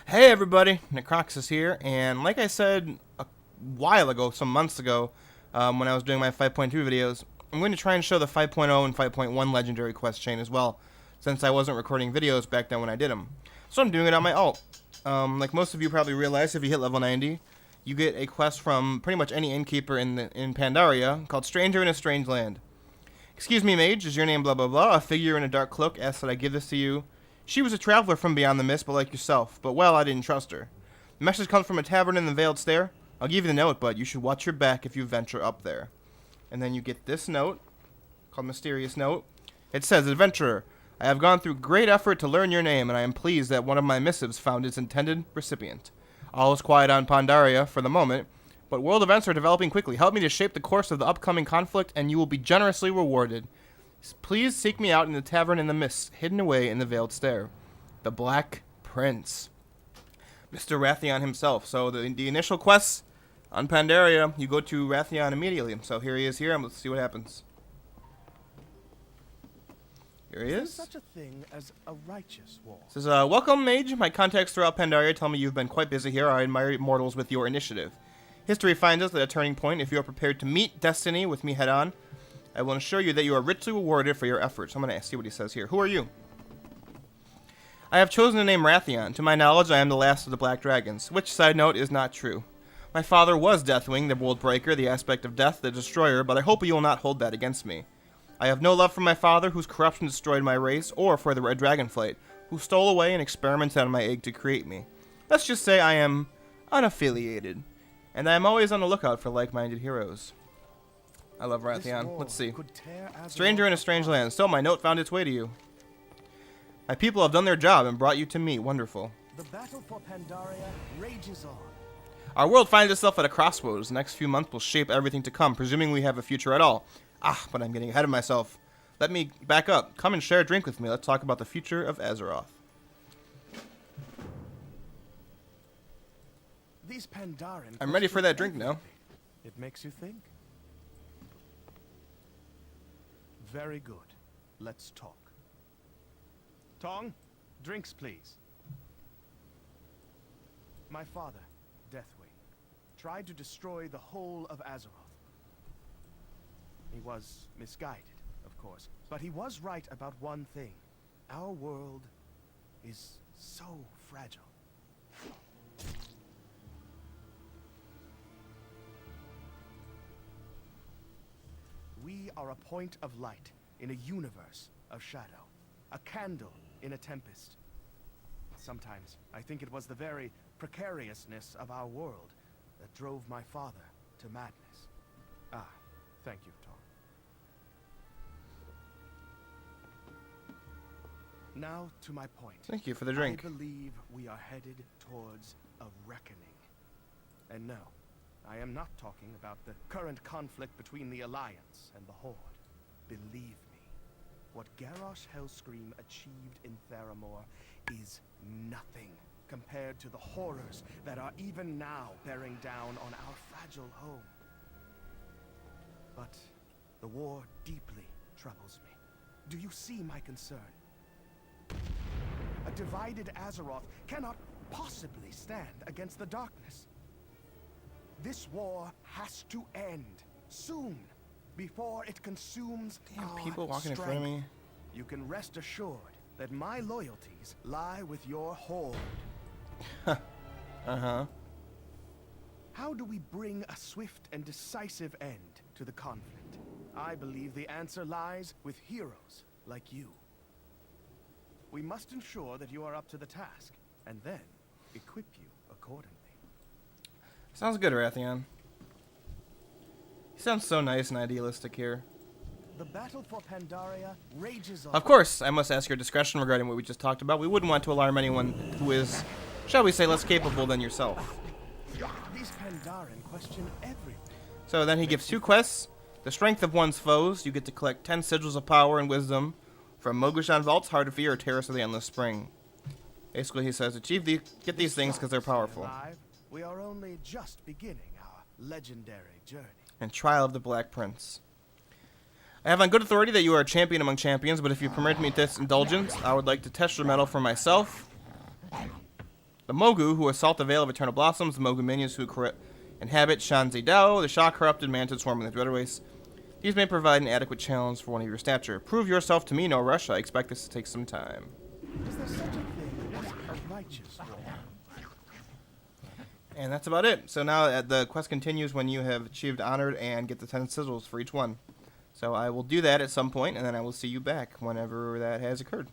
Hey everybody, Necroxis here, and like I said a while ago, some months ago, when I was doing my 5.2 videos, I'm going to try and show the 5.0 and 5.1 legendary quest chain as well, since I wasn't recording videos back then when I did them. So I'm doing it on my alt. Like most of you probably realize, if you hit level 90, you get a quest from pretty much any innkeeper in Pandaria called Stranger in a Strange Land. Excuse me, mage, is your name blah blah blah? A figure in a dark cloak asks that I give this to you. She was a traveler from beyond the mist, but like yourself. But, well, I didn't trust her. The message comes from a tavern in the Veiled Stair. I'll give you the note, but you should watch your back if you venture up there. And then you get this note, called Mysterious Note. It says, Adventurer, I have gone through great effort to learn your name, and I am pleased that one of my missives found its intended recipient. All is quiet on Pandaria for the moment, but world events are developing quickly. Help me to shape the course of the upcoming conflict, and you will be generously rewarded. Please seek me out in the tavern in the mist, hidden away in the Veiled Stair. The Black Prince. Mr. Wrathion himself. So the initial quests on Pandaria, you go to Wrathion immediately. So here he is here, and let's see what happens. Here he is. Such a thing as a righteous war. Says, welcome, mage. My contacts throughout Pandaria tell me you've been quite busy here. I admire mortals with your initiative. History finds us at a turning point. If you are prepared to meet destiny with me head on, I will assure you that you are richly rewarded for your efforts. I'm going to see what he says here. Who are you? I have chosen the name Wrathion. To my knowledge, I am the last of the Black Dragons, which, side note, is not true. My father was Deathwing, the World Breaker, the aspect of death, the destroyer, but I hope you will not hold that against me. I have no love for my father, whose corruption destroyed my race, or for the Red Dragonflight, who stole away and experimented on my egg to create me. Let's just say I am unaffiliated, and I am always on the lookout for like-minded heroes. I love Wrathion. Let's see. Stranger in a Strange Land. Still, my note found its way to you. My people have done their job and brought you to me. Wonderful. The battle for Pandaria rages on. Our world finds itself at a crossroads. The next few months will shape everything to come, presuming we have a future at all. But I'm getting ahead of myself. Let me back up. Come and share a drink with me. Let's talk about the future of Azeroth. These Pandaren. I'm ready for that drink now. It makes you think. Very good. Let's talk. Tong, drinks please. My father, Deathwing, tried to destroy the whole of Azeroth. He was misguided, of course, but he was right about one thing. Our world is so fragile. We are a point of light in a universe of shadow, a candle in a tempest. Sometimes I think it was the very precariousness of our world that drove my father to madness. Thank you, Tom. Now to my point. Thank you for the drink. I believe we are headed towards a reckoning. And no, I am not talking about the current conflict between the Alliance and the Horde. Believe me, what Garrosh Hellscream achieved in Theramore is nothing compared to the horrors that are even now bearing down on our fragile home. But the war deeply troubles me. Do you see my concern? A divided Azeroth cannot possibly stand against the darkness. This war has to end soon, before it consumes our people walking strength. in front of me. You can rest assured that my loyalties lie with your Horde. Uh-huh. How do we bring a swift and decisive end to the conflict? I believe the answer lies with heroes like you. We must ensure that you are up to the task, and then equip you accordingly. Sounds good, Wrathion. He sounds so nice and idealistic here. The battle for Pandaria rages on. Of course, I must ask your discretion regarding what we just talked about. We wouldn't want to alarm anyone who is, shall we say, less capable than yourself. These Pandaren question everything. So then he gives 2 quests. The strength of one's foes. You get to collect 10 sigils of power and wisdom from Mogu'shan Vaults, Heart of Fear, or Terrace of the Endless Spring. Basically, he says, get these things because they're powerful. Alive, we are only just beginning our legendary journey. And Trial of the Black Prince. I have on good authority that you are a champion among champions, but if you permit me this indulgence, I would like to test your mettle for myself. The Mogu, who assault the Vale of Eternal Blossoms, the Mogu minions who inhabit Shanzi Dao, the Sha-corrupted mantid swarming the Dread Waste. These may provide an adequate challenge for one of your stature. Prove yourself to me, no rush. I expect this to take some time. Is there such a thing as a righteous war? And that's about it. So now the quest continues when you have achieved Honored and get the 10 sigils for each one. So I will do that at some point, and then I will see you back whenever that has occurred.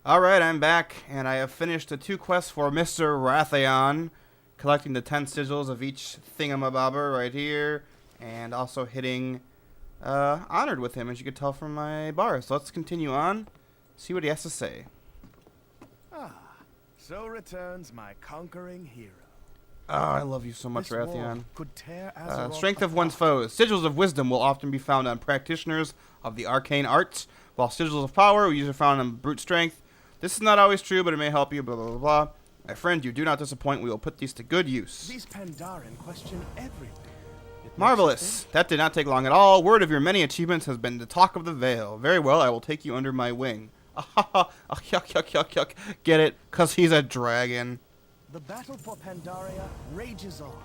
Alright, I'm back, and I have finished the 2 quests for Mr. Wrathion, collecting the 10 sigils of each thingamabobber right here, and also hitting Honored with him, as you could tell from my bar. So let's continue on, see what he has to say. So returns my conquering hero. Oh, I love you so much, This war Wrathion. could tear Azeroth Strength of apart. one's foes. Sigils of wisdom will often be found on practitioners of the arcane arts, while sigils of power are usually found on brute strength. This is not always true, but it may help you, blah, blah, blah, blah. My friend, you do not disappoint. We will put these to good use. These Pandaren question everything. It makes Marvelous. That did not take long at all. Word of your many achievements has been the talk of the Vale. Very well, I will take you under my wing. Yuck, yuck, yuck, yuck. Get it? 'Cause he's a dragon. The battle for Pandaria rages on.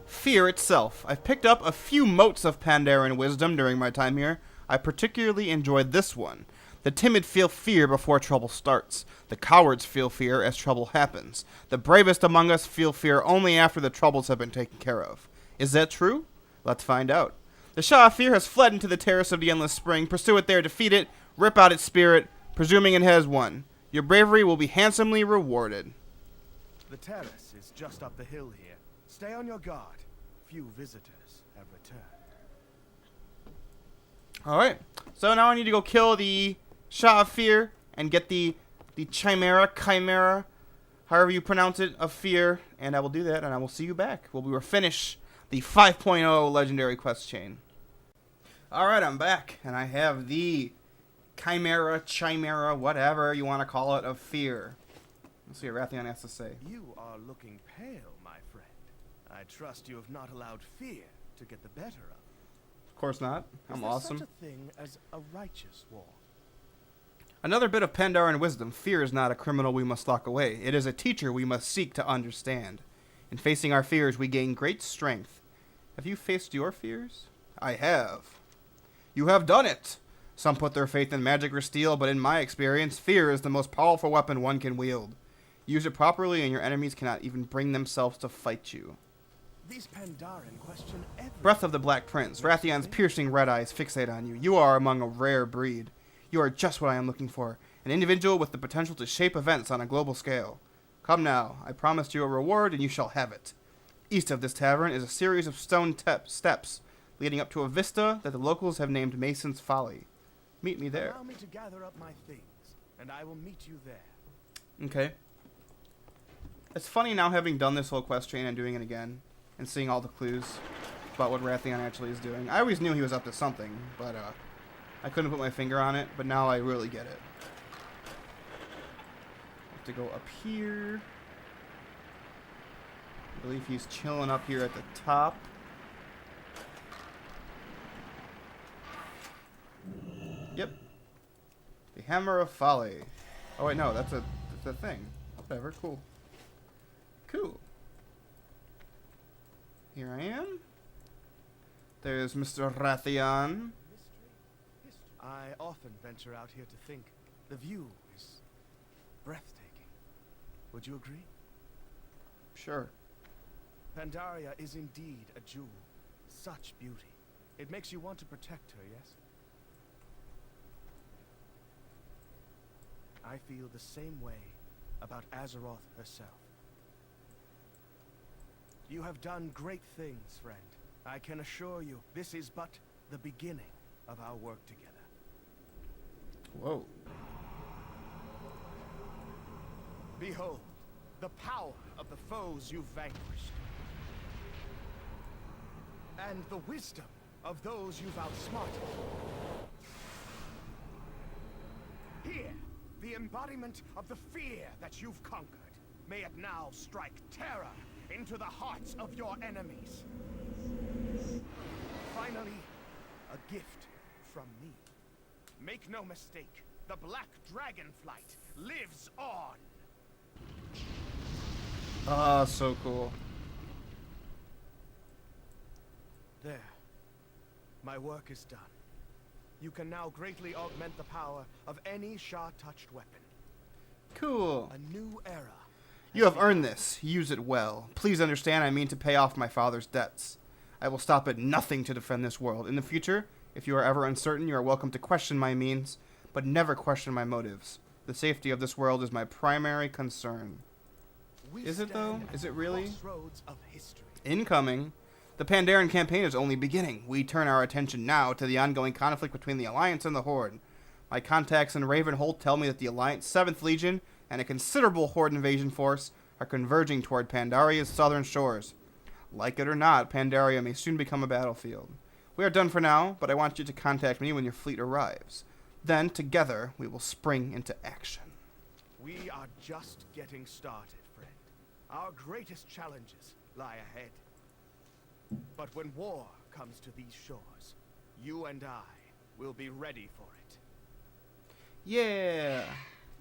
Fear itself. I've picked up a few motes of Pandaren wisdom during my time here. I particularly enjoyed this one. The timid feel fear before trouble starts. The cowards feel fear as trouble happens. The bravest among us feel fear only after the troubles have been taken care of. Is that true? Let's find out. The Shah of Fear has fled into the terrace of the Endless Spring. Pursue it there, defeat it, rip out its spirit, presuming it has won. Your bravery will be handsomely rewarded. The terrace is just up the hill here. Stay on your guard. Few visitors have returned. Alright, so now I need to go kill the Shah of Fear and get the Chimera, however you pronounce it, of Fear, and I will do that, and I will see you back. We will finish the 5.0 Legendary Quest Chain. Alright, I'm back, and I have the Chimera, whatever you want to call it, of Fear. Let's see what Wrathion has to say. You are looking pale, my friend. I trust you have not allowed fear to get the better of you. Of course not. I'm awesome. Is there such a thing as a righteous war? Another bit of Pandaren wisdom. Fear is not a criminal we must lock away. It is a teacher we must seek to understand. In facing our fears, we gain great strength. Have you faced your fears? I have. You have done it! Some put their faith in magic or steel, but in my experience, fear is the most powerful weapon one can wield. Use it properly and your enemies cannot even bring themselves to fight you. These Pandaren question everything. Breath of the Black Prince. Wrathion's piercing red eyes fixate on you. You are among a rare breed. You are just what I am looking for. An individual with the potential to shape events on a global scale. Come now. I promised you a reward and you shall have it. East of this tavern is a series of stone steps leading up to a vista that the locals have named Mason's Folly. Meet me there. Allow me to gather up my things, and I will meet you there. Okay. It's funny now having done this whole quest chain and doing it again, and seeing all the clues about what Wrathion actually is doing. I always knew he was up to something, but I couldn't put my finger on it, but now I really get it. Have to go up here. I believe he's chilling up here at the top. Yep. The Hammer of Folly. Oh wait, no, that's a thing. Whatever, cool. Cool. Here I am. There's Mr. Wrathion. I often venture out here to think. The view is breathtaking. Would you agree? Sure. Pandaria is indeed a jewel. Such beauty. It makes you want to protect her, yes? I feel the same way about Azeroth herself. You have done great things, friend. I can assure you, this is but the beginning of our work together. Whoa. Behold, the power of the foes you've vanquished. And the wisdom of those you've outsmarted. Here, the embodiment of the fear that you've conquered. May it now strike terror into the hearts of your enemies. Finally, a gift from me. Make no mistake, the Black Dragonflight lives on. Ah, so cool. There. My work is done. You can now greatly augment the power of any Shah-touched weapon. Cool. A new era. You have earned this. Use it well. Please understand I mean to pay off my father's debts. I will stop at nothing to defend this world. In the future, if you are ever uncertain, you are welcome to question my means, but never question my motives. The safety of this world is my primary concern. Is it though? Is it really? Crossroads of history. Incoming. The Pandaren campaign is only beginning. We turn our attention now to the ongoing conflict between the Alliance and the Horde. My contacts in Ravenhold tell me that the Alliance 7th Legion and a considerable Horde invasion force are converging toward Pandaria's southern shores. Like it or not, Pandaria may soon become a battlefield. We are done for now, but I want you to contact me when your fleet arrives. Then, together, we will spring into action. We are just getting started, friend. Our greatest challenges lie ahead. But when war comes to these shores, you and I will be ready for it. Yeah.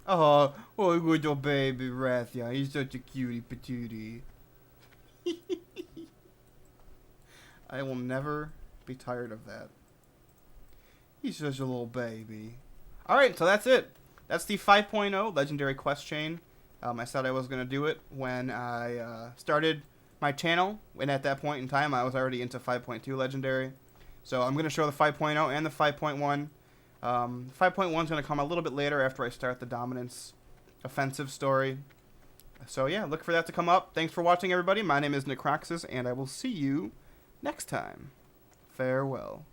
Oh, little baby Wrathion. He's such a cutie patootie. I will never be tired of that. He's such a little baby. Alright, so that's it. That's the 5.0 Legendary Quest Chain. I said I was going to do it when I started my channel, and at that point in time I was already into 5.2 Legendary. So I'm going to show the 5.0 and the 5.1. 5.1 is going to come a little bit later after I start the Dominance Offensive story. So yeah, look for that to come up. Thanks for watching, everybody. My name is Necroxis, and I will see you next time. Farewell.